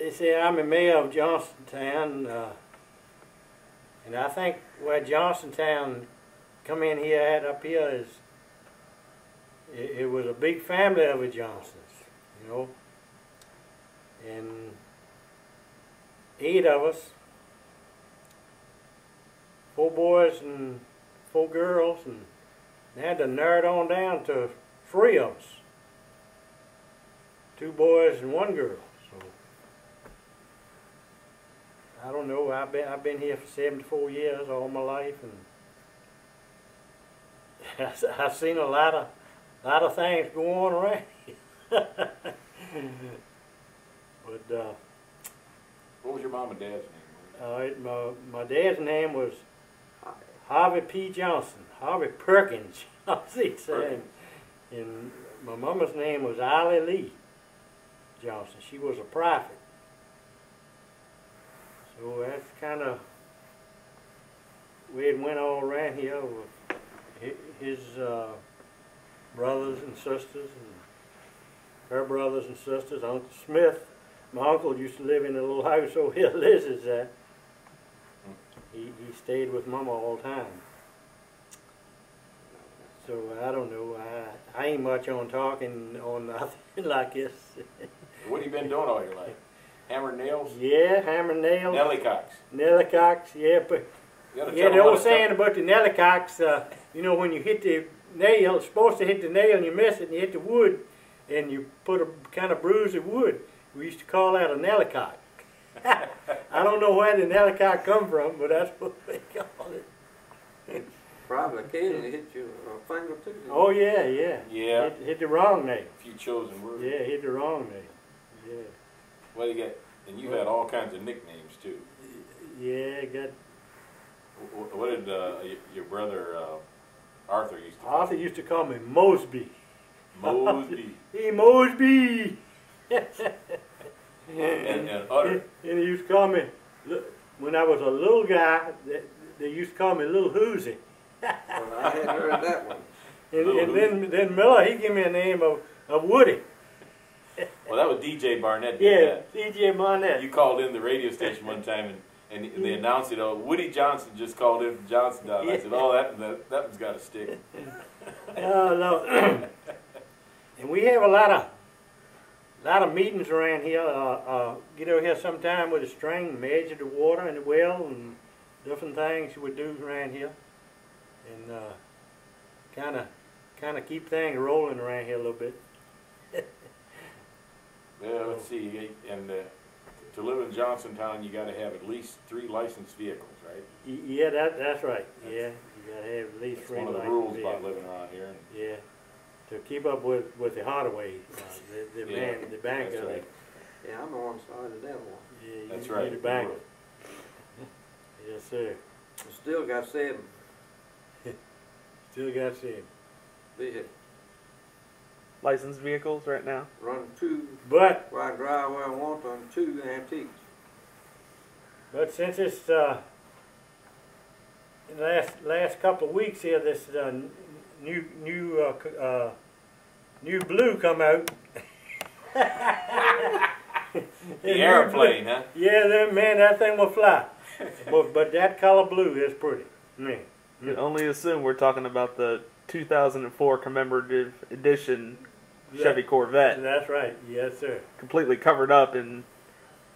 They say I'm the mayor of Johnsontown, and I think where Johnsontown come in here at up here is it was a big family of the Johnsons, you know, and 8 of us, 4 boys and 4 girls, and they had to narrow it on down to 3 of us, 2 boys and 1 girl. So I don't know. I've been here for 74 years, all my life, and I've seen a lot of things go on around here. But what was your mom and dad's name? My dad's name was Harvey P. Johnson, Harvey Perkins, and my mama's name was Ollie Lee Johnson. She was a prophet. So that's kind of where it went all around here with his brothers and sisters and her brothers and sisters. Uncle Smith, my uncle used to live in a little house over here Liz is at. He stayed with Mama all the time. So I don't know. I ain't much on talking on nothing like this. What have you been doing all your life? Hammer nails? Yeah, hammer nails. Nellycocks. Nellycocks, yeah. But yeah, the old saying about the nellycocks, you know, when you hit the nail, it's supposed to hit the nail and you miss it and you hit the wood and you put a kind of bruise of wood. We used to call that a nellycock. I don't know where the nellycock come from, but that's what they call it. Probably occasionally hit you a finger too. Oh yeah, yeah. Yeah. Hit the wrong nail. A few chosen words. Yeah, hit the wrong nail. Yeah. Well, you got, and you've had all kinds of nicknames too. Yeah, got. What did your brother Arthur used to call Arthur used to call me Mosby. Mosby. Hey, Mosby. and Utter. And he used to call me, when I was a little guy, they used to call me Little Hoosie. Well, I hadn't heard that one. And then Miller, he gave me a name of Woody. Well, that was DJ Barnett. Yeah, DJ Barnett. You called in the radio station one time and they announced it. Oh, Woody Johnson just called in from Johnstown. Yeah. I said, oh, that one's got to stick. Oh no. And we have a lot of meetings around here. Get over here sometime with a string, measure the water in the well, and different things we do around here, and kind of keep things rolling around here a little bit. Yeah, let's see. And to live in Johnsontown, you got to have at least 3 licensed vehicles, right? Yeah, that's right. Yeah, you got to have at least 3 licensed vehicles. One of the rules about living around here. Yeah. To keep up with the Hardaway, the bank of right. it. Yeah, I'm on one side of that one. Yeah, that's right. The bank. Yes, sir. I still got 7. Still got 7. Vehicles. Licensed vehicles right now? Run 2. But where I drive where I want on 2 antiques. But since it's in the last couple of weeks here, this new blue come out. The airplane, huh? Yeah, man, that thing will fly. but that color blue is pretty. Man. You can only assume we're talking about the 2004 commemorative edition Chevy Corvette. That's right. Yes, sir. Completely covered up in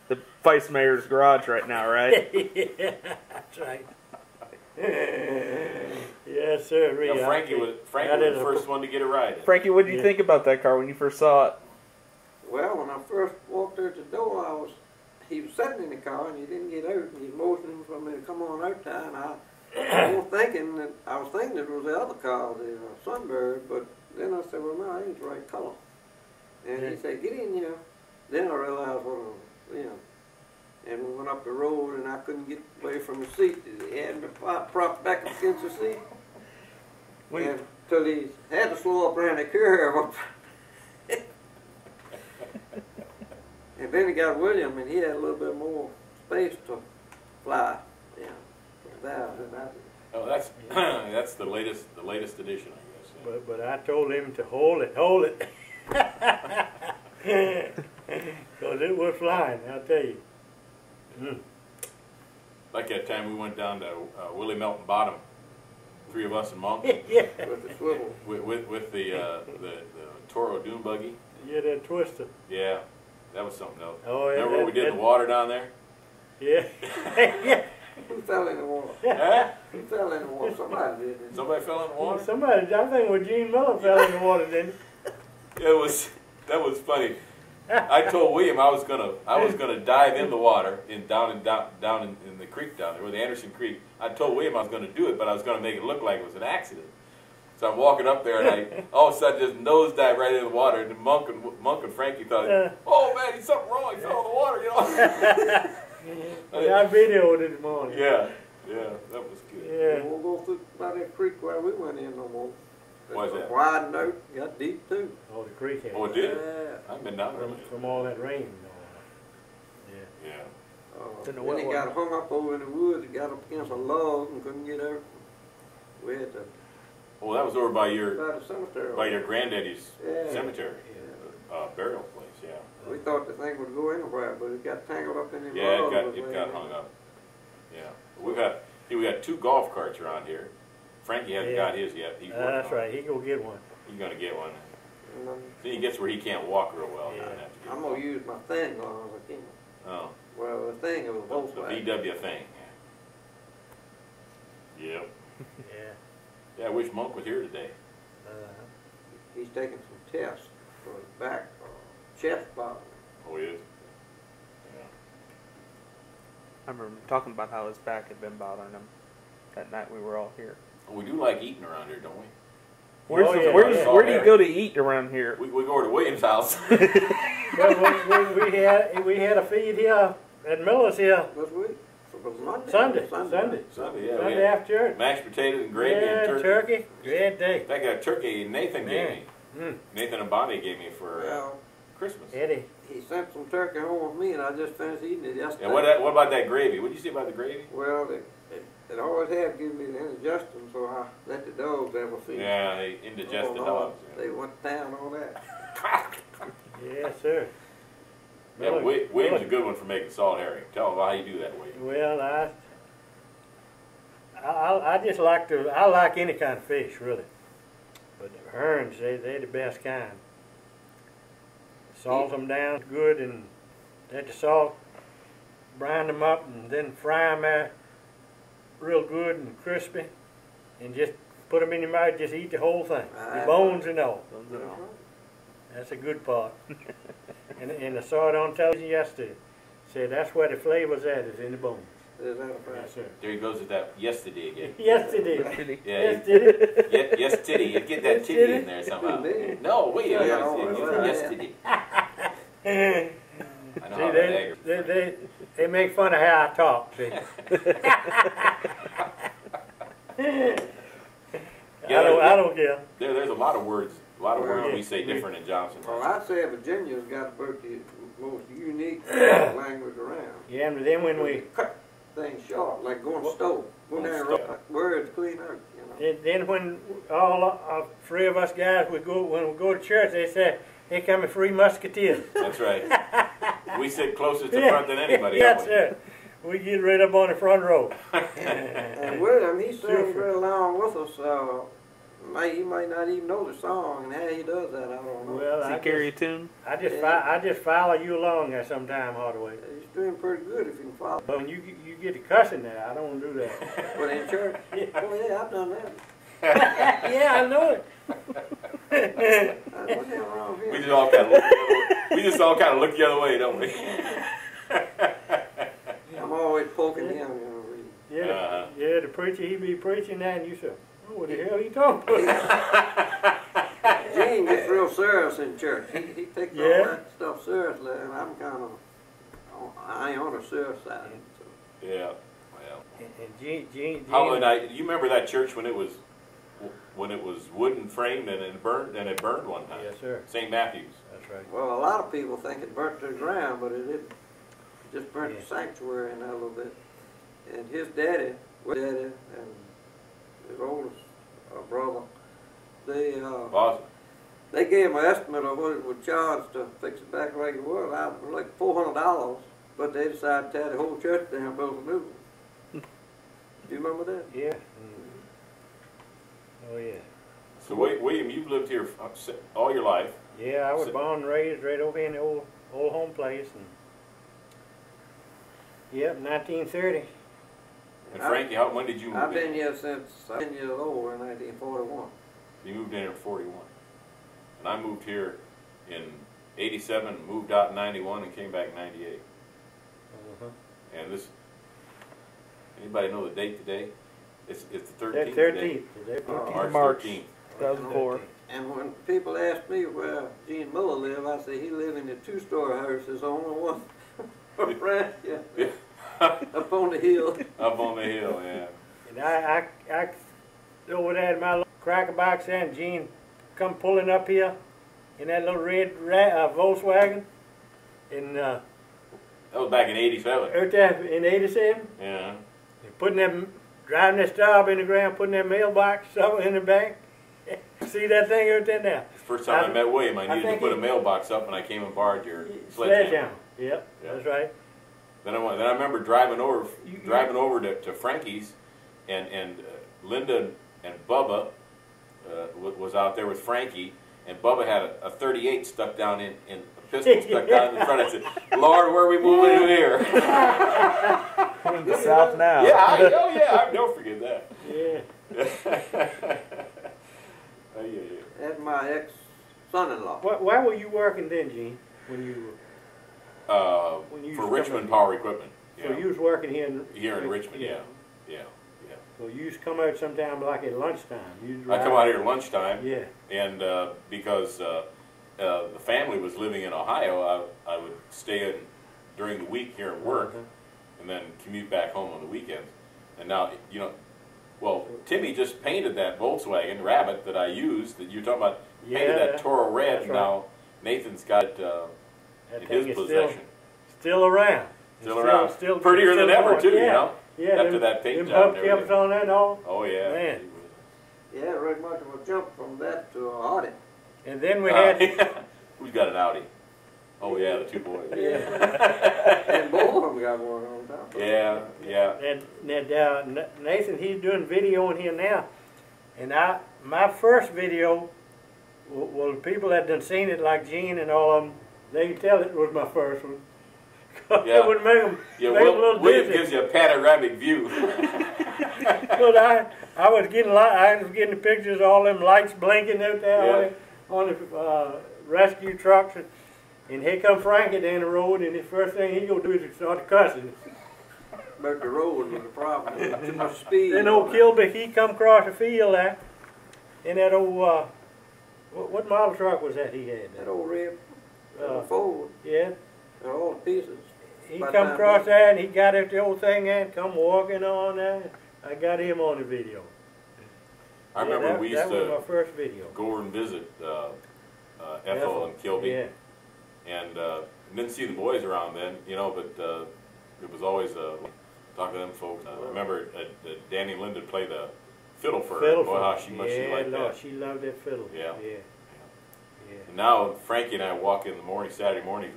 the vice mayor's garage right now, right? Yeah, that's right. Yes, sir. Now, Frankie was the first one to get a ride. Frankie, what did you think about that car when you first saw it? Well, when I first walked out the door, he was sitting in the car and he didn't get out, and he was motioning for me to come on out there, and I was thinking that it was the other car, the Sunbird, but then I said, well, no, I ain't the right color. And he said, get in here. Then I realized and we went up the road and I couldn't get away from the seat. He had me propped back against the seat. Until he had to slow up around the curve. And then he got William, and he had a little bit more space to fly. Yeah. Oh, that's the latest edition, I guess. But I told him to hold it. So It was flying, I'll tell you. Mm. Like that time we went down to Willie Melton Bottom, 3 of us and Monk, Yeah. With the swivel. with the Toro dune buggy. Yeah, that twister. Yeah, that was something else. Oh, yeah. Remember what we did in the water down there? Yeah. Yeah. Who fell in the water? Huh? Who fell in the water? Somebody did. Didn't Somebody fell in the water? Somebody, I think when Gene Miller fell in the water, didn't That was funny. I told William I was gonna dive in the water down in the creek down there, or the Anderson Creek. I told William I was gonna do it, but I was gonna make it look like it was an accident. So I'm walking up there, and I all of a sudden just nosedive right in the water. And Monk and Frankie thought, "Oh man, he's something wrong. He fell in the water," you know. Yeah, I videoed it this morning. Yeah, that was good. Yeah. We won't go through by that creek where we went in no more. Why is It was that? widened out, got deep too. Oh, the creek had. Oh, it did? Yeah. I've been down there. From all that rain and all that. Yeah. Then the Then he wet got hung up over in the woods. He got up against a log and couldn't get out. We had to Well, that was over by your by the cemetery. granddaddy's Yeah. cemetery, Yeah. burial place. Yeah. We thought the thing would go anywhere, but it got tangled up in the Yeah, log. it got hung up. Yeah. We got 2 golf carts around here. Frankie hasn't Yeah. got his yet. He's working That's on it. right. He go get one. He's gonna get one. And Then he gets where he can't walk real well. Yeah. Now, have to get I'm one. gonna use my thing as long as I can. Oh, Well, the thing it was the Volkswagen. VW thing. Yep. Yeah. Yeah, I wish Monk was here today. He's taking some tests for his back chest bottom. Oh, he is. I remember talking about how his back had been bothering him that night we were all here. We do like eating around here, don't we? Where do you go to eat around here? We go over to William's house. Well, we had a feed here at Miller's here This week? It was Monday. Sunday. Sunday, yeah. we Sunday had after church. mashed potatoes and gravy Yeah, and turkey. Great day. In fact, that turkey Nathan gave me. Mm. Nathan and Bonnie gave me for Well, Christmas. Eddie. he sent some turkey home with me, and I just finished eating it yesterday. And what about that gravy? What did you say about the gravy? Well, it always had given me the indigestion, so I let the dogs have a feed. Yeah, they indigested Oh, dogs. They went down on that. Yes, sir. Yeah, Miller- William's Miller- a good one for making salt herring. Tell them how you do that, William. Well, I just like I like any kind of fish, really. But the herons, they're the best kind. Salt them down good and let the salt brine them up and then fry them out real good and crispy. And just put them in your mouth, just eat the whole thing. The bones and all. That's a good part. and I saw it on television yesterday. Said that's where the flavor's at, is in the bones. Is that a fact? Yes, sir. There he goes with that yesterday again. Yesterday. Yeah, Yesterday. yes, titty. You get that titty in there somehow. No, William. Yeah, Yesterday. I know how that See, aggravates. they make fun of how I talk. See. I don't care. There's a lot of words. A lot of words we say different in Johnson. Well, I'd say Virginia's got about the most unique language around. Yeah, and then when we Cut things short, like going stove. Go Going down and stove. write words clean out, you know. then when all 3 of us guys when we go to church, they say, "Here come the 3 musketeers." That's right. We sit closest to front than anybody. Yes, don't we? sir. We get right up on the front row. And William, he sings right along with us. He might not even know the song, and how he does that, I don't know. Well, Does he carry a tune? I just follow you along there sometime, Hardaway. He's doing pretty good if you can follow. But when you get to cussing there, I don't do that. But in church, Yeah. oh yeah, I've done that. Yeah, I know it. What's that wrong We here? just all kind of look the other way. We just all kind of look the other way, don't we? I'm always poking him, you know. Yeah, yeah. The preacher, he be preaching that, and you say, "Oh, what the hell are you talking about?" Gene gets real serious in church. He takes Yeah. all that stuff seriously, and I'm kind of, I ain't on the serious side. So. Yeah. Well. And Gene. How and you remember that church when it was wooden framed and it burned one time? Yes, sir. St. Matthew's. That's right. Well, a lot of people think it burnt to the ground, but it didn't. It just burnt Yeah. the sanctuary in there a little bit. And his daddy, and his oldest brother, they Boston. They gave him an estimate of what it would charge to fix it back like it was. I was like $400, but they decided to tear the whole church down and build a new one. Do you remember that? Yeah. Oh yeah. So William, you've lived here all your life. Yeah, I was born and raised right over here in the old home place, and yep, 1930. And Frankie, when did you move in? I've been here since 10 years old in 1941. You moved in here in 41. And I moved here in 87, moved out in 91, and came back in 98. And this, anybody know the date today? It's the 13th. 13th. March 13th. 2004. And when people ask me where Gene Miller lived, I say he lived in a two-story house. There's only one around here, up on the hill. Up on the hill, yeah. And I over there in my little cracker box there, and Gene come pulling up here in that little red Volkswagen. And that was back in 87. out there in 87. Yeah. Driving that stub in the ground, putting that mailbox stuff in the bank. See that thing out there now? First time I met William, I needed to put a mailbox up, and I came and borrowed your sledgehammer. Yep, that's right. Then I remember driving over to Frankie's, and Linda and Bubba was out there with Frankie, and Bubba had a 38 stuck down in a pistol stuck down in the front. I said, "Lord, where are we moving to here?" We're in the South now. Yeah, I don't forget that. Yeah. Yeah. That's my ex-son-in-law. Why were you working then, Gene? When you for Richmond Power Equipment. So you was working here in Richmond, yeah. So you used to come out sometime like at lunchtime. I come out here at lunchtime. Yeah. And because the family was living in Ohio, I would stay in during the week here and work, and then commute back home on the weekends. And now, well, Timmy just painted that Volkswagen Rabbit that I used, that you're talking about, painted that Toro red, and now Nathan's got it in his possession. Still around. Still prettier than ever, too, Yeah, after that paint job. Hubcaps on that and all. Oh, yeah. Man. Yeah, very much of a jump from that to an Audi. And then we had... Who's got an Audi? Oh, yeah, the two boys. Yeah. And both of them got one on top. Yeah. And Nathan, he's doing video in here now. And my first video, well, people that done seen it, like Gene and all of them, they can tell it was my first one. It would make them, a little William dizzy. gives you a panoramic view. But I was getting the pictures of all them lights blinking out there on the rescue trucks, and here come Frankie down the road, and the first thing he gonna do is start cussing. But the road was the problem. Too much speed. Then old Kilby, he come across the field there, in that old what model truck was that he had? That old red Ford. Yeah. They're all pieces. He come across there, and he got at the old thing and come walking on there. I got him on the video. I remember we used that was my first video. Go over and visit Ethel and Kilby. Yeah. And didn't see the boys around then, but it was always talking to them folks. I remember Danny and Linda played the fiddle for her. Boy, how she liked that. She loved that fiddle. Yeah. And now Frankie and I walk in the morning, Saturday mornings,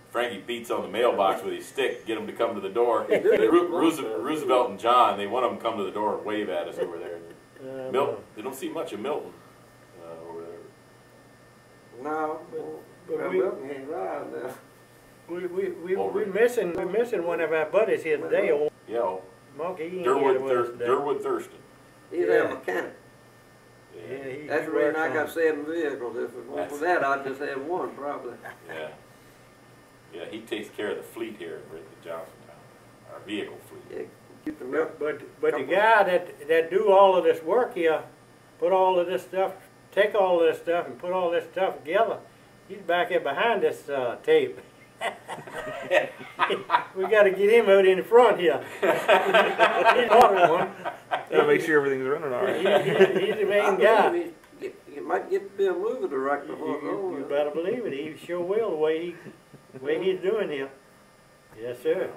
Frankie beats on the mailbox with his stick, get them to come to the door. Roosevelt and John, one of them come to the door and wave at us over there. Milton, they don't see much of Milton over there. No, but Milton ain't around now. We're missing one of our buddies here today. Old Monkey. Durwood Thurston. He's a mechanic. Yeah, that's the reason I got 7 vehicles. If it weren't for that, I'd just have one probably. Yeah, he takes care of the fleet here in Johnsontown, our vehicle fleet. Yeah, but the guy that do all of this work here, put all of this stuff, take all of this stuff and put all this stuff together, he's back here behind this tape. We got to get him out in the front here. He's the one. Gotta make sure everything's running all right. He's the main guy. You might get to be a movie director. You better believe it. He sure will, the way he's doing here. Yes, sir.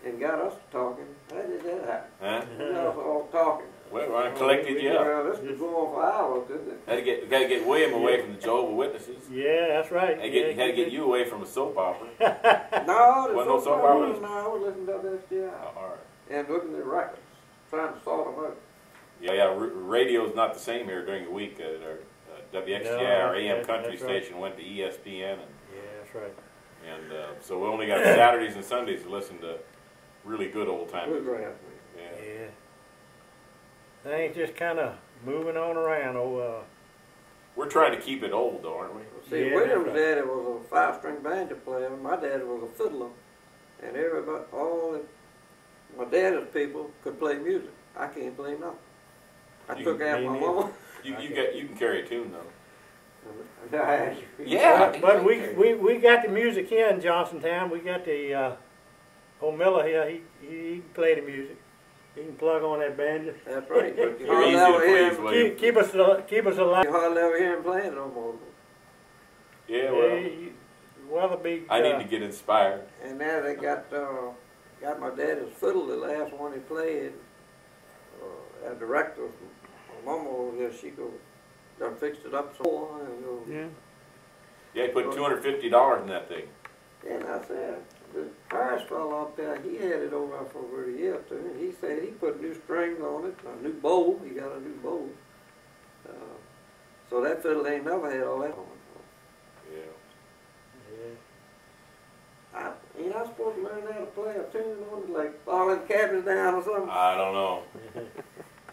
And got us talking. How did that happen? Huh? We got us all talking. Well, I collected you up. Well, this could go on for hours, couldn't it? Had to get William away from the Jehovah's Witnesses. Yeah, that's right. Had to get you away from a soap opera. No, Wasn't no soap operas? No, I was listening to WSGI. Oh, all right. And looking at records, trying to sort them out. Yeah. Radio's not the same here during the week. Our WXGI, our AM country that's right. station, went to ESPN, and Yeah, that's right. so we only got Saturdays and Sundays to listen to really good old time music. Bluegrass. Yeah. Yeah. Things just kind of moving on around. We're trying to keep it old, though, aren't we? See, Yeah, William's that's right. daddy was a 5-string banjo player. My daddy was a fiddler, and everybody, my daddy's people could play music. I can't play nothing. I You took can- after my me mama. You can carry a tune though. Yeah. But we got the music here in Johnsontown. We got the old Miller here. He can play the music. He can plug on that banjo. That's right. But you You're hardly easy ever to hear please, him. William. Keep us alive. You hardly ever hear him playing no more. Yeah, well, Well, the big. I need to get inspired. And now they got my daddy's fiddle, the last one he played. Our director, my mama over there, she done fixed it up so and Yeah. Yeah, he put $250 in that thing. And I said, the Paris fellow up there, he had it over for over a year or two, and he said he put new strings on it, a new bow, he got a new bow. So that fiddle ain't never had all that on it. Yeah. Ain't I supposed to learn how to play a tune on it, like Falling Cabins Down or something? I don't know.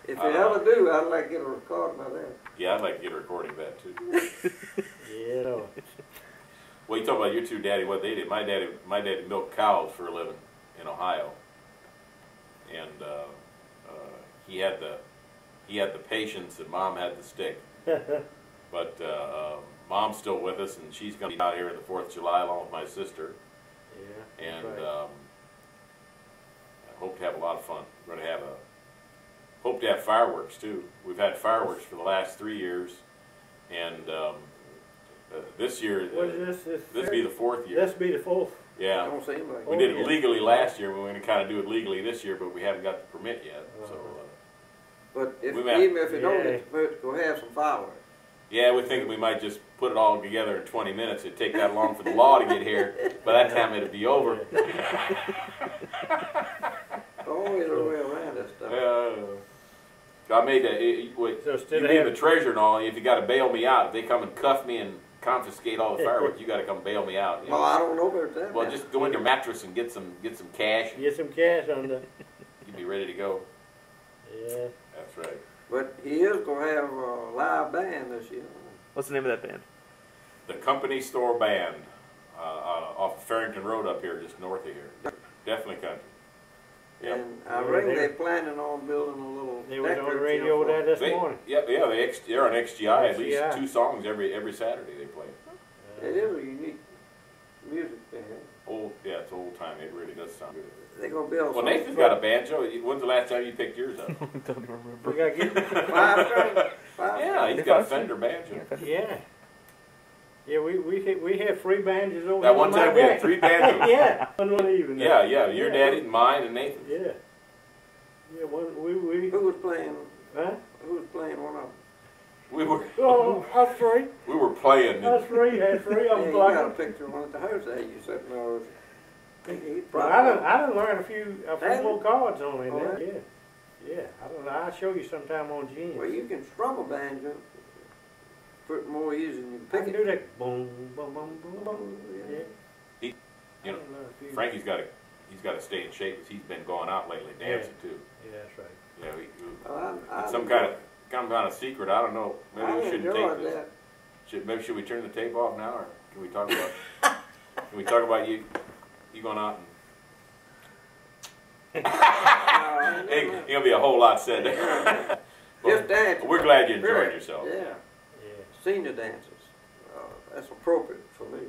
If you ever do, I'd like to get a recording of that. Yeah, I'd like to get a recording of that too. Yeah. No. Well, you talk about your two daddy, what they did. My daddy milked cows for a living in Ohio, and he had the patience, and Mom had the stick. But Mom's still with us, and she's going to be out here on the 4th of July along with my sister. Yeah. And Right. I hope to have a lot of fun. We're going to hope to have fireworks too. We've had fireworks for the last 3 years, and this year What is this? this will be the 4th year. This be the 4th. Yeah, Don't seem like we it. did it legally last year. We're going to kind of do it legally this year, but we haven't got the permit yet. So But if, We may- even if you don't Yeah. get the permit, go have some fireworks. yeah, we think we might just put it all together in 20 minutes. It'd take that long for the law to get here. By that time, it'd be over. Always a way around this stuff. I made you So instead of being the having- treasurer and all, if you got to bail me out, if they come and cuff me and confiscate all the fireworks, you got to come bail me out. You know? Well, I don't know about that. Well, now. just go in your mattress and get some cash, and Get some cash on the. you'd be ready to go. Yeah. That's right. But he is going to have a live band this year. What's the name of that band? The Company Store Band off Farrington Road up here, just north of here. Definitely country. Yep. And I Yeah, reckon they're- they're planning on building a little. They was on the decorative radio for- there this They, morning. yeah, they're on XGI. At least XGI. 2 songs every Saturday they play. It is a unique music band. Yeah, it's old time. It really does sound good. They're going to build Well, some- Nathan's got a banjo. When's the last time you picked yours up? Don't even remember. We gotta get. 5 Yeah, he's got a Fender banjo. Yeah. Yeah, we had 3 banjos over That on one my time we had deck. 3 banjos. Yeah, one even. Yeah, your Yeah. daddy, mine, and Nathan's. Yeah. Yeah, we. Who was playing? Huh? Who was playing one of them? We were Oh, us 3. playing. Us 3 had 3 of Yeah, them you got a playing. picture of one at the house there. You said no. He But I done learned a few more chords on it. Oh, Now. Yeah. Yeah, I don't know. I'll show you sometime on Genius. Well, you can strum a banjo more easy than you I pick can it. do that. Boom, boom, boom, boom, boom. Yeah. You know, I done learned a few. Frankie's got to stay in shape because he's been going out lately dancing too. Yeah, that's right. You know, Well, it's some kind of secret. I don't know. Maybe I we shouldn't enjoyed take this. that. Should we turn the tape off now, or can we talk about you going out and? Ain't gonna be a whole lot said there. Just dance. We're glad you enjoyed Sure. yourself. Yeah. Yeah. Senior dances. That's appropriate for me.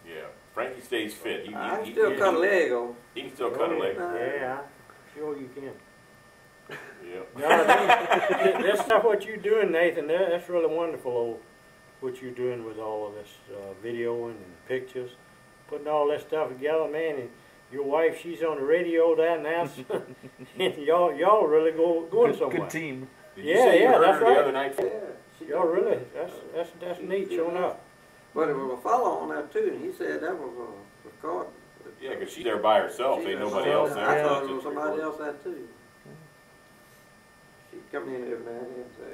Yeah. Frankie stays fit. I can still cut a leg off. He can still cut a leg. Yeah, sure you can. Yeah. No, that's stuff what you're doing, Nathan. That's really wonderful, what you're doing with all of this videoing and pictures, putting all that stuff together, man. And your wife, she's on the radio there now, and y'all really going somewhere. Good team. Did Yeah, you say you yeah, heard that's her right. the other night? Yeah. She Oh, really? That's neat, sure enough. But it was a fellow on that too, and he said that was a recording. Yeah, because she's there by herself. Ain't nobody else there. I so thought it's it was just somebody recorded. else that too. She'd come in every now and then and say,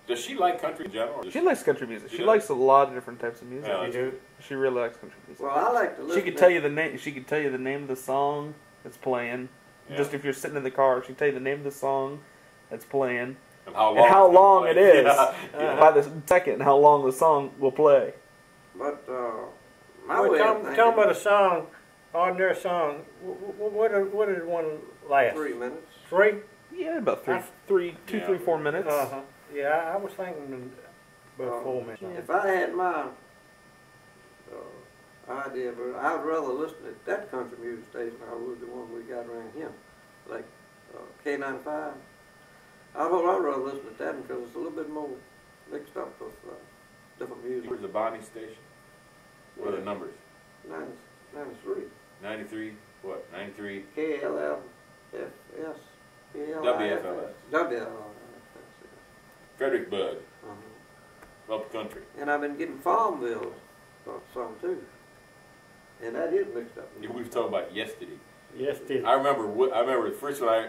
Does she like country in general? Or does She likes country music. She She does? likes a lot of different types of music. Yeah. You do? She really likes country music. well, I like to listen She could tell you the name. She could tell you the name of the song that's playing. Yeah. Just if you're sitting in the car, she can tell you the name of the song that's playing And how long, and how it's gonna long play. it is Yeah. by the second, and how long the song will play. But my Well, way of talking thinking, about a song, ordinary song, what did one last? 3 minutes. 3? Yeah, about That's- 4 minutes. Uh-huh. Yeah, I was thinking about 4 minutes. If I had my idea, but I'd rather listen to that country music station than I would the one we got around here, like K95. I'd rather listen to that because it's a little bit more mixed up with different music. Where's the Bonnie station? What are the numbers? 93. 93, what, 93? KLFS. WFLS. Fredericksburg, up country. And I've been getting Farmville some too. And that is mixed up. Yeah, we were talking about yesterday. Yes, did. I remember the first one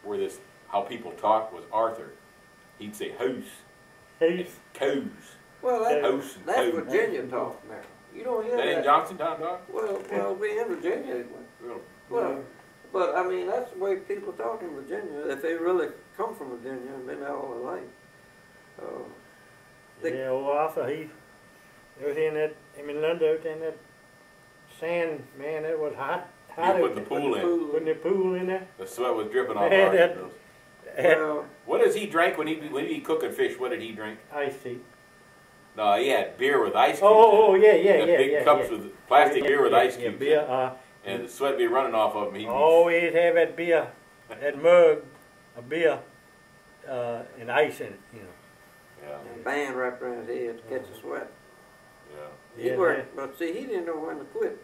where this, how people talk was Arthur. He'd say house, Who's? cows, Well, house and that's cows. Virginia talk now. You don't hear That that. in Johnstown, Doc? Well, we in Virginia. Well, but I mean, that's the way people talk in Virginia. If they really come from Virginia and been there all their life. Yeah, well, Arthur, he was in that, London, out in that sand, man, it was hot. You Hot put out the there. pool in. Putting the pool in there. The sweat was dripping off Man, Arthur. Well, What does he drink when he cooking fish? What did he drink? Iced tea. No, he had beer with ice cubes. Oh, yeah, yeah, The yeah, big yeah. cups yeah. with plastic beer with ice Yeah, cubes. beer, And the sweat be running off of him. He'd be always have that beer, that mug of beer, and ice in it, Yeah, and band wrapped around his head to catch the sweat. yeah. He Yeah, worked, but see, he didn't know when to quit.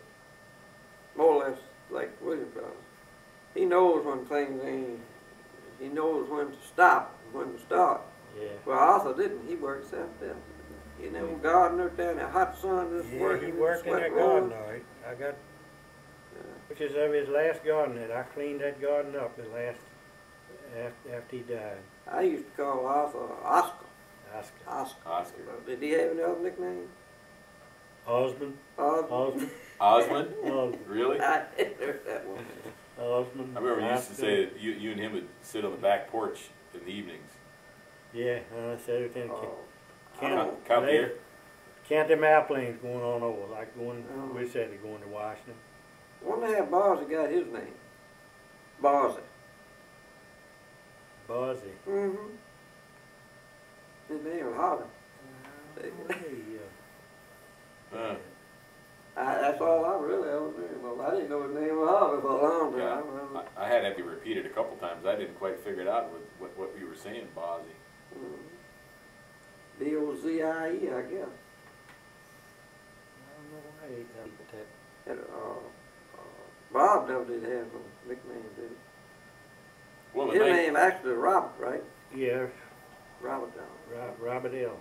More or less like William does. He knows when things ain't. He knows when to stop and when to start. Yeah. Well, Arthur didn't. He worked himself there. You know, gardener down in the hot sun, just Yeah, working. he worked in sweat that rolling. garden, all right. I got pictures of his last garden that I cleaned that garden up the last, after he died. I used to call Arthur Oscar. Oscar. Oscar. Did he have any other nickname? Osmond. Osmond. Osmond? Osmond. Really? I heard that one. Osmond. I remember you used to say that you and him would sit on the back porch in the evenings. Yeah, I said it in Oh, Count, Count the air. count them airplanes going on over, like going, Oh. we said they're going to Washington. Wonder how Barzy got his name. Barzy. Buzzy. Mm-hmm. His name was Harvey. Uh, That's all I really ever knew. Well, I didn't know his name was Harvey for a long yeah. time. I had to have you repeat it a couple times. I didn't quite figure it out with what you were saying, Bozzy. B-O-Z-I-E, I guess. I don't know why he got that. And, Bob never did have a nickname, did he? Well, the His nice, name actually is Robert, right? Yeah, Robert Down. Robert L.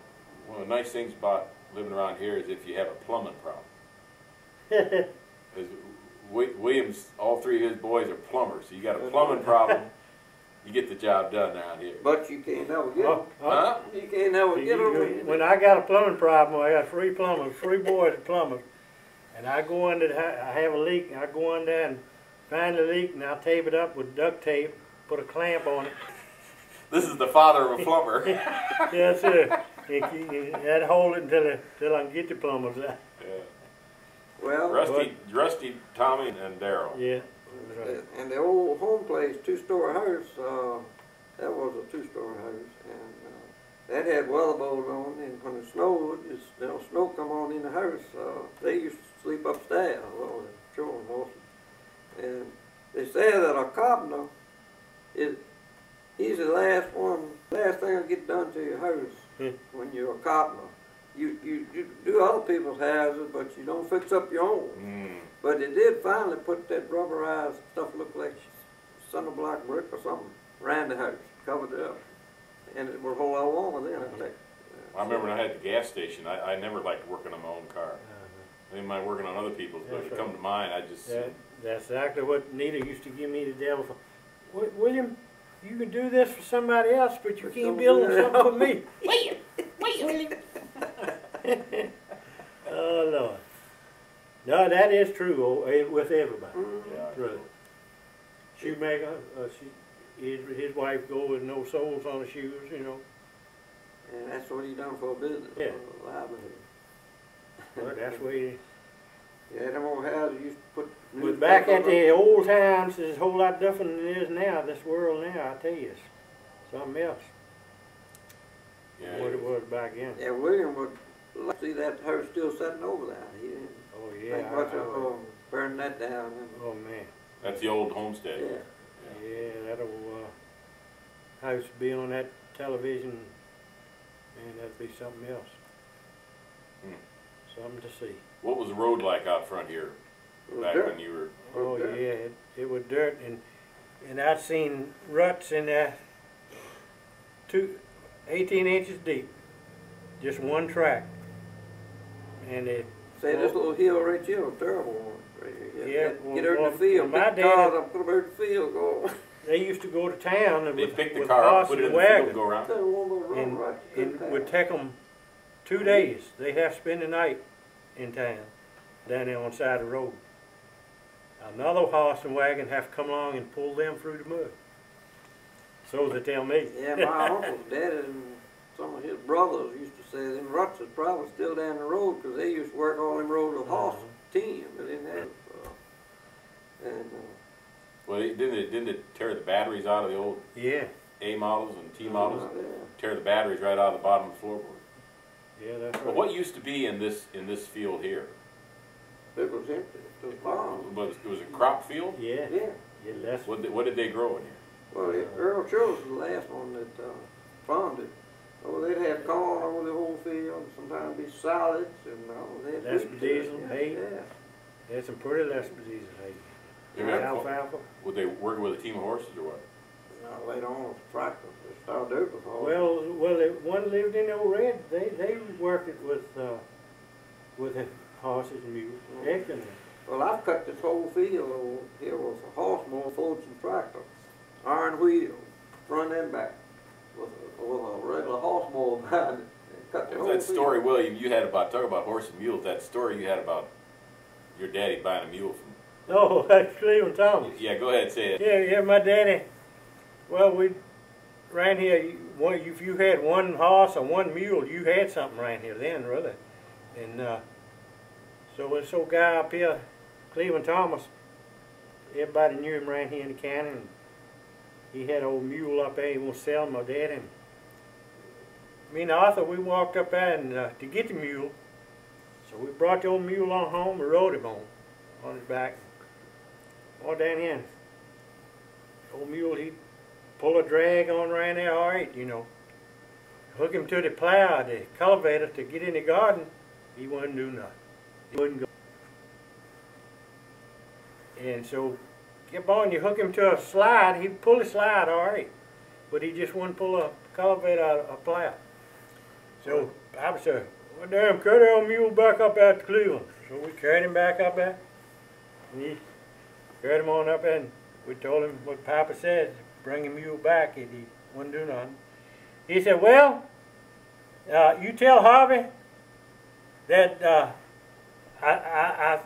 one of the nice things about living around here is if you have a plumbing problem. Because Williams, all three of his boys are plumbers. So you got a plumbing problem, you get the job done around here. But you can't never get Oh, them. Huh? You can't never get them. When I got a plumbing problem, I got three plumbers, three boys are plumbers, and I go in there, I have a leak, and I go in there and find the leak, and I tape it up with duct tape, put a clamp on it. This is the father of a plumber. Yes, sir. That hold it until I can get the plumbers out. Yeah. Well, Rusty, Tommy, and Daryl. Yeah. That's right. and the old home place, two-story house, that was a two-story house, and that had weather bows on, and when it snowed, snow come on in the house, they used to sleep upstairs, well, the children mostly. And they say that a carpenter he's the last thing to get done to your house when you're a carpenter. You do other people's houses, but you don't fix up your own. Mm. But they did finally put that rubberized stuff looked like cinder block brick or something around the house. covered it up. And it was a whole lot warmer then, I think. I remember when I had the gas station, I never liked working on my own car. I didn't mind working on other people's, but if it come to mine, I just... That's exactly what Nita used to give me the devil for. William, you can do this for somebody else, but you can't build something for me. William. Oh, Lord. No, that is true with everybody. Yeah. Really. Shoemaker, his wife go with no soles on the shoes, you know. And that's what he done for a business, Yeah. for a livelihood. But that's the way. Yeah, them old houses used to put... But back at the old times, it's a whole lot different than it is now. This world now, I tell you, it's something else. Yeah, What it was back then. Yeah, William would like to see that house still sitting over there. He didn't Oh yeah. think much of burning that down. And, Oh man. that's the old homestead. yeah. Yeah, that'll house be on that television, and that'd be something else. Something to see. What was the road like out front here It was back dirt. when you were... Oh dirt. yeah, it was dirt, and I'd seen ruts in there 18 inches deep, just one track, and it. Say, this little hill right here was a terrible one. Right here. Yeah, Get out in well, the field, my pick the dad- cars up, put them out in the field, go. They used to go to town and They with, picked the with car up, horse put it and in the field, wagon, and go around? That one little run and right it through would town. take them 2 days. They have to spend the night in town, down there on the side of the road. Another horse and wagon have to come along and pull them through the mud. So they tell me. Yeah, my uncle's dad and some of his brothers used to say them ruts is probably still down the road because they used to work all them roads with horse team, but didn't have. Well, didn't it tear the batteries out of the old Yeah, A models and T models? Yeah. Tear the batteries right out of the bottom of the floorboard. yeah, that's right. Well, what used to be in this field here? It was empty. It was farm. It was a crop field? Yeah, Yeah. yeah, that's What did they grow in here? Well, Earl Chills was the last one that farmed it. Oh, they'd have corn over the whole field, sometimes be salads, and they had That's wheat diesel, there. hay. Yeah. There's some pretty less diseases. They Hey, were- alfalfa. Were they working with a team of horses or what? Now, later on, it was tractors. They started out with horses. Well, one lived in Old Red. They worked it with the horses and mules. Excellent. Well, I've cut this whole field over here with a horse mower, Fulton tractor, iron wheel, front and back, with a regular horse mower behind it. And cut the whole That field. story, William, you had about, talk about horse and mules, that story you had about your daddy buying a mule from... Oh, that's Cleveland Thomas. Yeah, go ahead, say it. Yeah, my daddy. Well, we ran here. If you had one horse or one mule, you had something around here then, really. And so this old guy up here, Cleveland Thomas, everybody knew him around here in the county. And he had an old mule up there. He was selling my daddy. And me and Arthur, we walked up there and to get the mule. So we brought the old mule on home and rode him on his back. All down here. Old mule, he'd pull a drag on right there, all right, you know. Hook him to the plow, the cultivator, to get in the garden. He wouldn't do nothing. He wouldn't go. And so, kept on, you hook him to a slide, he'd pull the slide, all right. But he just wouldn't pull a cultivator out of a plow. So, Papa said, well, damn, carry the old mule back up out to Cleveland. So we carried him back up there. And he carried him on up there, and we told him what Papa said, bring the mule back, and he wouldn't do nothing. He said, well, you tell Harvey that I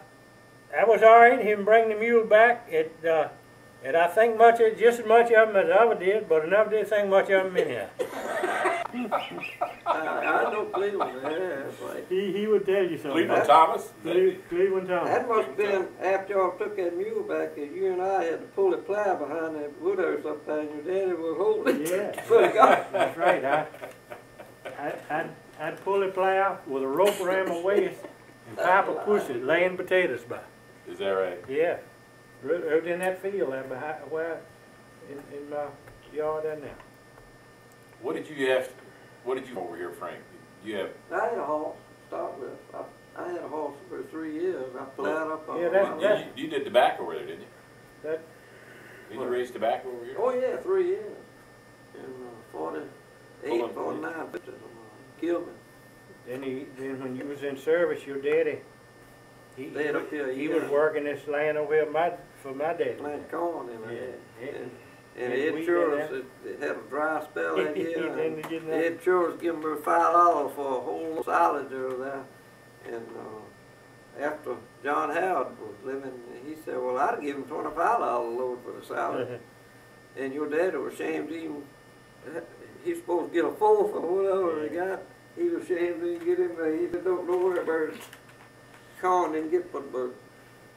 was all right, him bring the mule back, and I think just as much of him as I ever did, but I never did think much of him anyhow. I know Cleveland, yeah, it's like, He would tell you something. Cleveland Thomas? Cleveland Thomas. that must have been after y'all took that mule back, that you and I had to pull the plow behind that wood house up there, and your daddy would hold it. Yeah. Put it up. That's right. I'd pull the plow with a rope around my waist, and Papa pushed it, laying potatoes by. Is that right? Yeah, right in that field there behind, in my yard down there. What did you over here, Frank? You have... I had a horse to start with. I had a horse for 3 years. I plowed up on Yeah, You did tobacco over there, didn't you? That Didn't you raise tobacco over here? Oh yeah, 3 years. in 48, Hold on. 49 pictures of killed me. Then when you was in service, your daddy, he Stayed up here a he year. was working this land over here for my daddy. Plant corn in there. Yeah. And Yeah, Ed we Church, did it had a dry spell that year. Then and they get Ed Church give me $5 for a whole salad over there. And after John Howard was living, he said, well, I'd give him $25 a load for the salad. And your daddy was ashamed to even, he's supposed to get a fourth or whatever he got. He was ashamed to even get him there. He said, don't worry about it. Corn didn't get but about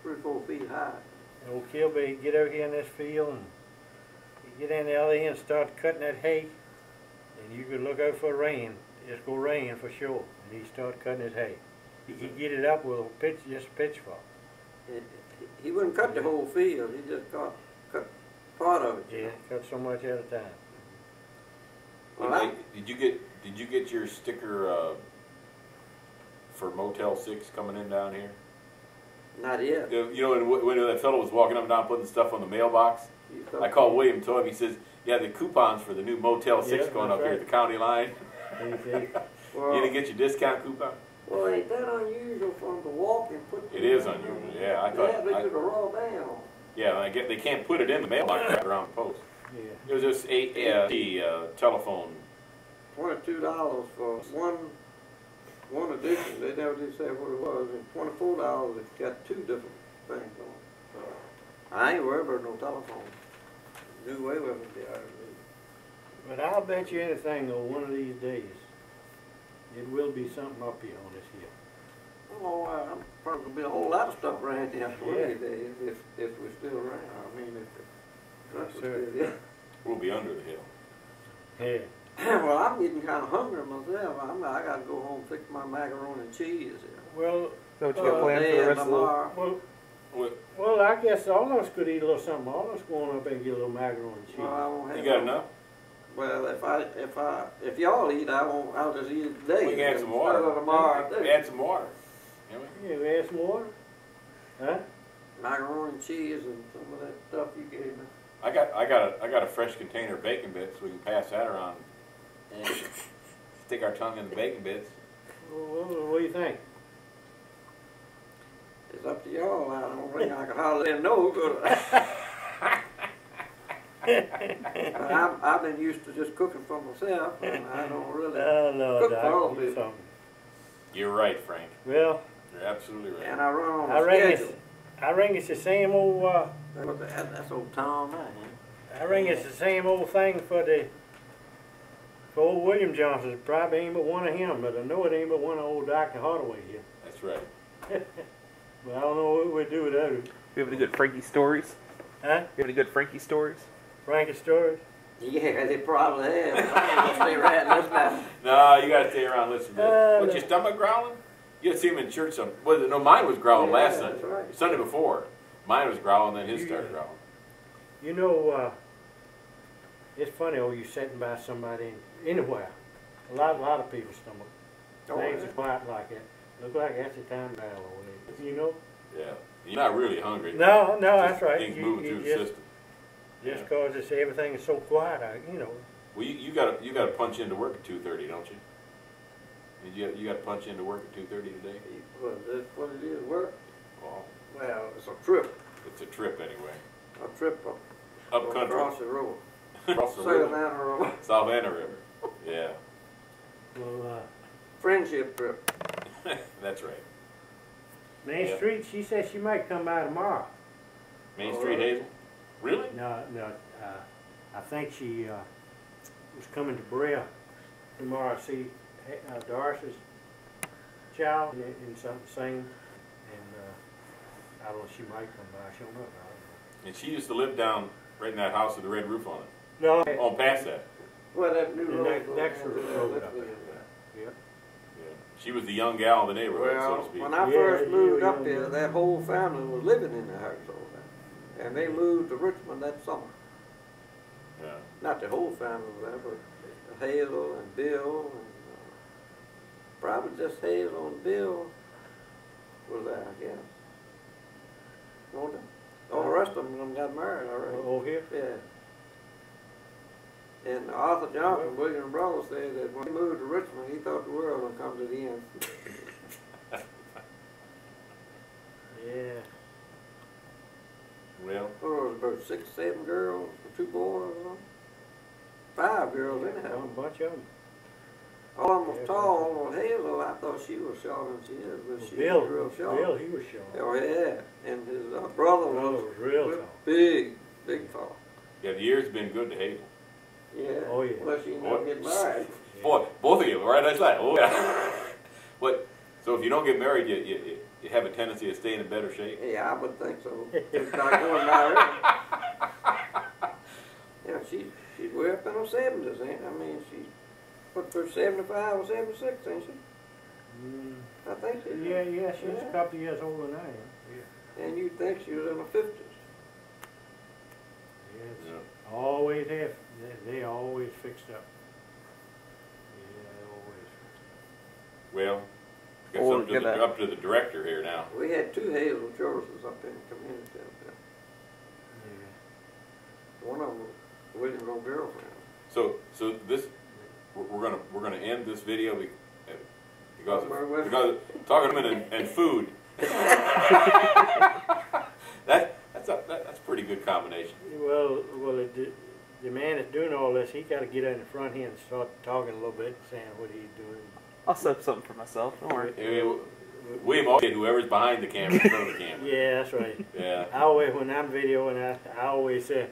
3 or 4 feet high. Old Kilby, he'd get out here in this field and he'd get in the other end and start cutting that hay. And you could look out for rain. It's going to rain for sure. And he'd start cutting his hay. He'd get it up with just a pitchfork. He wouldn't cut the whole field. He just cut part of it. Yeah, cut so much at a time. Well, Did you get your sticker for Motel 6 coming in down here? Not yet. You know, when that fellow was walking up and down putting stuff on the mailbox, I called William and told him, he says, yeah, the coupons for the new Motel 6 Yeah, going that's up here at the county line. Well, You didn't get your discount coupon? well, ain't that unusual for him to walk and put It is unusual, yeah. I thought, they could have rolled down. yeah, I get they can't put it in the mailbox right around the post. Yeah. It was just the telephone. $22 for one edition. They never did say what it was. And $24 if you got 2 different things on. So I ain't worried about no telephone. Do away with it. They ought to do. But I'll bet you anything though, one of these days, it will be something up here on this hill. Oh, I'm probably gonna be a whole lot of stuff around here one Yeah. of these days if we're still around. I mean, if the truck was Sure. still there. We'll be under the hill. Yeah. Well, I'm getting kind of hungry myself. I got to go home and fix my macaroni and cheese here. Well, Is that what you got planned for the rest of the tomorrow. well, I guess all of us could eat a little something. All of us going up and get a little macaroni and cheese. Well, I won't have You got no- enough? Well, if y'all eat, I'll just eat it today. We can add some water. Instead of tomorrow, too. Add some water. Yeah, we add some water. Huh? Macaroni and cheese and some of that stuff you gave me. I got a fresh container of bacon bits. We can pass that around. And stick our tongue in the bacon bits. Well, what do you think? It's up to y'all. I don't think I can hardly know, but I've been used to just cooking for myself, and I don't really Oh, no, cook for all Doc, you people. something. You're right, Frank. Well, You're absolutely right. And I run on I a reckon schedule. it's the same old. That's old Tom, man. I reckon it's the same old thing for old William Johnson. It probably ain't but one of him, but I know it ain't but one of old Dr. Hardaway here. That's right. But I don't know what we'd do without it. You have any good Frankie stories? Huh? You have any good Frankie stories? Frankie stories? Yeah, they probably have. I'm gonna stay right in this now. No, you got to stay around and listen to it. What's no. your stomach growling? You got to see him in church. No, mine was growling last Yeah, Sunday. that's right. Sunday before. Mine was growling, then his started growling. You know, it's funny, you sitting by somebody anywhere. A lot of people's stomach. Oh, Things yeah. are quiet like that. Look like that's the time battle over there. You know? Yeah. You're not really hungry. No, Just that's right. Things moving through the system. Just cause it's everything is so quiet, you know. Well, you got to punch into work at 2:30, don't you? You got to punch into work at 2:30 today. Well, that's what it is, work. Well, It's a trip. it's a trip anyway. A trip Up country. across the road. Across the South river. Anna Road. South Anna River. Yeah, Well, Friendship trip. that's right. Main Yeah. Street, she says she might come by tomorrow. Main Oh, Street really? Hazel. Really? No, I think she was coming to Brea tomorrow to see Doris's child in something sing, and I don't know, she might come by. She don't know. And she used to live down right in that house with the red roof on it. No. Oh, past that. Well, that new The road. next road up there. Yeah. She was the young gal in the neighborhood, so Well, to speak. when I Yeah, first you moved were up young here, then. that whole family was living in the house over there. And they moved to Richmond that summer. Yeah. Not the whole family was there, but Hazel and Bill and probably just Hazel and Bill was there, I guess. All the rest of them got married already. Over here? Yeah. And Arthur Johnson, William Brother, said that when he moved to Richmond, he thought the world would come to the end. Yeah. Well, What was it, about 6, 7 girls, 2 boys, or something? 5 girls A anyhow. bunch of them. All of them was tall. Well, Hazel, I thought she was shorter than she is, but she Bill, was real short. Bill, he was short. Oh yeah, and his brother Brother was was real tall. big, big tall. yeah, the year's been good to Hazel. Yeah. Oh, yeah. Unless you never get married. Boy, both of you, right? That's like, oh yeah. What? So if you don't get married, you have a tendency to stay in better shape. Yeah, I would think so. It's not going married. Yeah, she's way up in her 70s, ain't? I mean, she's what, for 75 or 76, ain't she? I think she is. Yeah, she's a couple of years older than I am. Yeah. And you'd think she was in her 50s. Yes. Yeah. Always have. They always fixed up. Yeah, they always fixed Well, I guess Or up to, get the, up to the director here now. We had 2 Hazel Choruses up in the community up there. up. Yeah. One of them was William's old girlfriend. So this we're gonna end this video because talking women and food. That's a pretty good combination. Well, the man that's doing all this, he got to get out in the front here and start talking a little bit, saying what he's doing. I'll set up something for myself. Don't worry. William always whoever's behind the camera, in front of the camera. Yeah, that's right. Yeah. I always, when I'm videoing, I always say,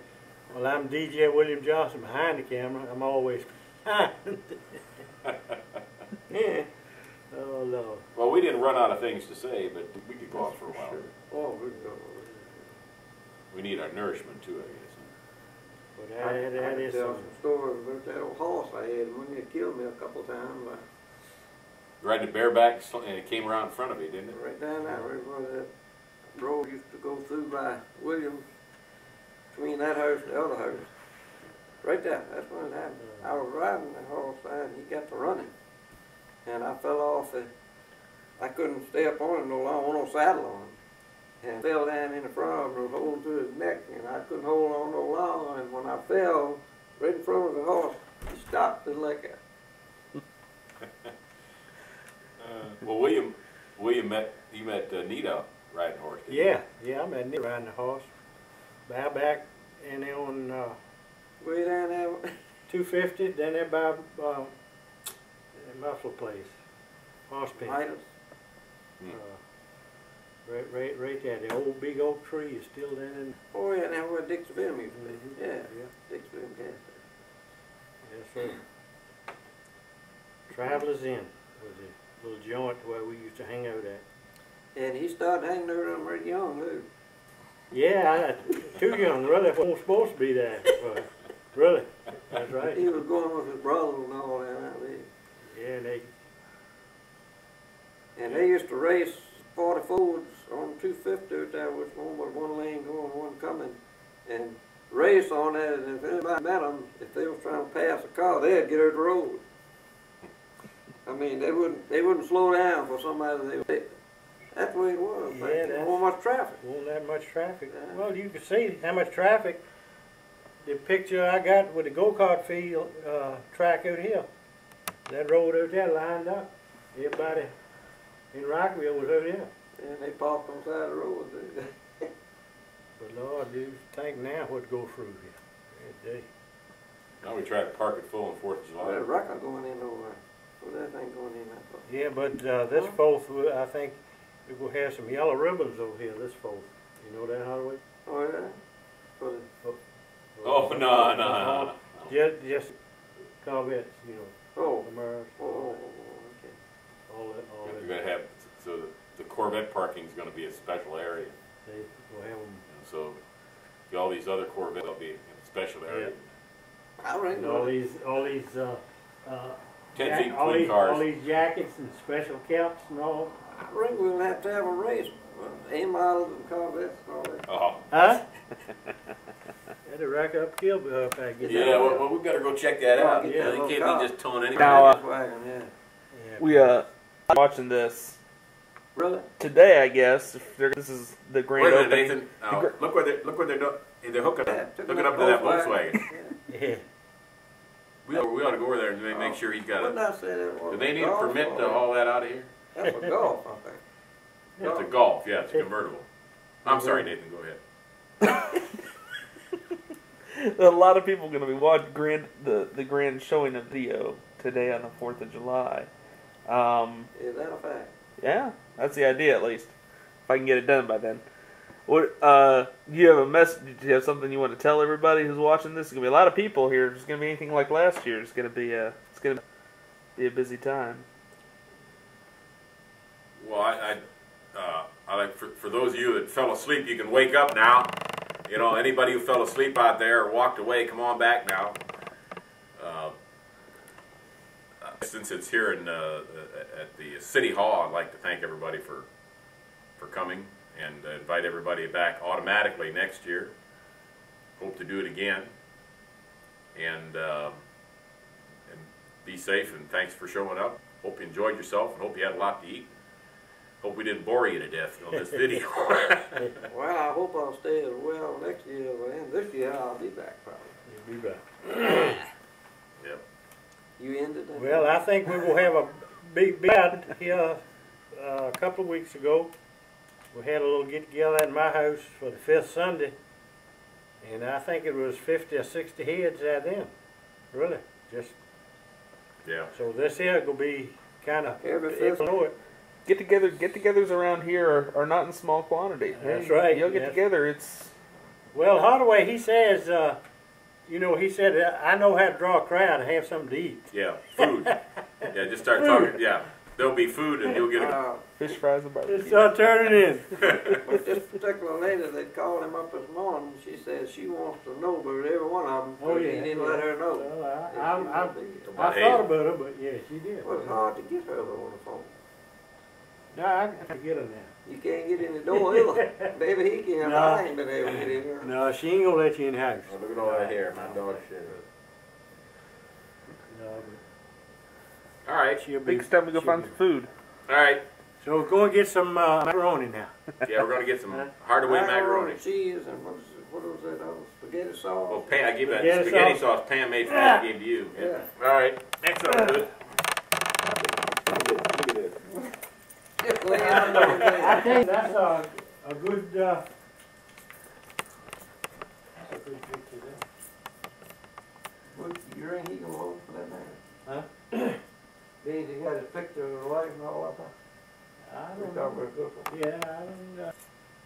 well, I'm DJ William Johnson behind the camera. I'm always behind. Yeah. Oh, Lord. Well, we didn't run out of things to say, but we could go on for a while. Sure. Oh, good God. We need our nourishment too, I guess. But I that can is tell something. some stories about that old horse I had when they killed me a couple of times. Riding a bareback and it came around in front of me, didn't it? Right down that right where that road used to go through by Williams, between that house and the other house. Right there, that's when it happened. I was riding the horse and he got to running. And I fell off. I couldn't stay up on him no longer, no saddle on him. And fell down in the front of him, was holding to his neck, and I couldn't hold on no longer. And when I fell, right in front of the horse, he stopped and like that. Well, William met Nita riding horse. Didn't Yeah, I met Nick riding the horse. Back and then on Way down there. 250, then there by muffler place, horse pen. Midas. Right there, the old big oak tree is still there. In, Oh yeah, now where Dick's Film used to be. Yeah, yeah, Dick's Film gas yes, sir. Travelers Inn was a little joint where we used to hang out at. And he started hanging out with them right young, too. Yeah, too young, really. Wasn't supposed to be there. But really, that's right. He was going with his brother and all that. Yeah, And they used to race 40 Fords on 250 out there, which one was one lane going, one coming, and race on that. And if anybody met them, if they was trying to pass a car, they'd get out the road. I mean, they wouldn't slow down for somebody. That's the way it was. Yeah, There wasn't much traffic. wasn't that much traffic. Yeah. Well, you can see how much traffic. The picture I got with the go-kart field track out here. That road out there lined up. Everybody in Rockville was out there. And they parked on the side of the road. But Lord, you think now what go through here every day. Now we try to park it full on 4th of Well, July. that record going in over there. Well, that thing going in that far. Yeah, but this 4th, I think we will have some yellow ribbons over here this 4th. You know that, Holloway? Oh, yeah? For the, Oh, no. Just Corvettes, you know. oh, Camaros, okay. all that. You're going to have, so the Corvette parking is going to be a special area. They will have them. So all these other Corvettes will be in a special area. I reckon And all these 10 feet all between all cars. these jackets and special caps and all. I reckon we'll have to have a race. A-models and Corvettes and all that. Oh. Huh? Had to rack up Kilby up there. Get Yeah, that. well, we better go check that out. Yeah, They can't be just towing anything. Now, Wagon, yeah. Yeah. We watching this Really? today, I guess. This is the grand Wait a minute, opening. Nathan. Now, look where they're doing. They're hooking Yeah, up. took Hooking my up to that Volkswagen. Volkswagen. Yeah. We ought to go over there and make sure he's got What did it. I say that was? Do they need a Golf permit or- to haul that out of here? That's for golf, I think. It's a Golf, yeah, it's a convertible. I'm sorry, Nathan, go ahead. A lot of people are going to be watching the grand showing of Theo today on the 4th of July. Is that a fact? Yeah, that's the idea at least. If I can get it done by then. What? You have a message? Do you have something you want to tell everybody who's watching this? There's gonna be a lot of people here. It's gonna be anything like last year. It's gonna be a busy time. Well, I like for those of you that fell asleep, you can wake up now. You know, anybody who fell asleep out there or walked away, come on back now. Since it's here in at the City Hall, I'd like to thank everybody for coming and invite everybody back automatically next year. Hope to do it again. And be safe, and thanks for showing up. Hope you enjoyed yourself, and hope you had a lot to eat. Hope we didn't bore you to death on this video. Well, I hope I'll stay as well next year, and this year I'll be back probably. You'll be back. Yep. You ended that? Well, I think we will have a big bad here a couple of weeks ago. We had a little get-together at my house for the 5th Sunday, and I think it was 50 or 60 heads out then. Really, just Yeah. so this here will be kind of Every if you know it. Get-togethers around here are not in small quantity. That's right, You'll get yes. together. It's Well, Hardaway, he says, you know, he said, I know how to draw a crowd and have something to eat. Yeah. Food. Yeah. Just start talking. Yeah. There'll be food, and you'll get a. fish fries and barbecue. It's turning in. But this particular lady that called him up this morning, she says she wants to know about every one of them. Oh, He yeah. didn't let her know. Well, If I she would be. thought about her, but yeah, she did. It was hard to get her on the phone. No, I can get her now. You can't get in the door either. Baby, he can't. No. I ain't been able to get in here. No, she ain't gonna let you in the house. Look at all that hair. My dog shit. No, All right. but she'll I be. think it's time to go she'll find be- some food. All right. So we're going to get some macaroni now. Yeah, we're gonna get some Hardaway macaroni. Cheese and what was that? Spaghetti sauce. Well, Pam, I give that Spaghetti spaghetti sauce. sauce Pam made for me. I gave to you. Yeah. All right. Excellent. Good. Just lay down I there. think that's a good. That's a good picture there. What, you think he gonna hold for that matter? Huh? Means he got his picture of the wife and all that. I We don't talking know. about a good one. Yeah, I don't know.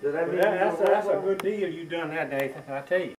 Does that But mean that's he's gonna a hold good deal you done that, Nathan. I tell you.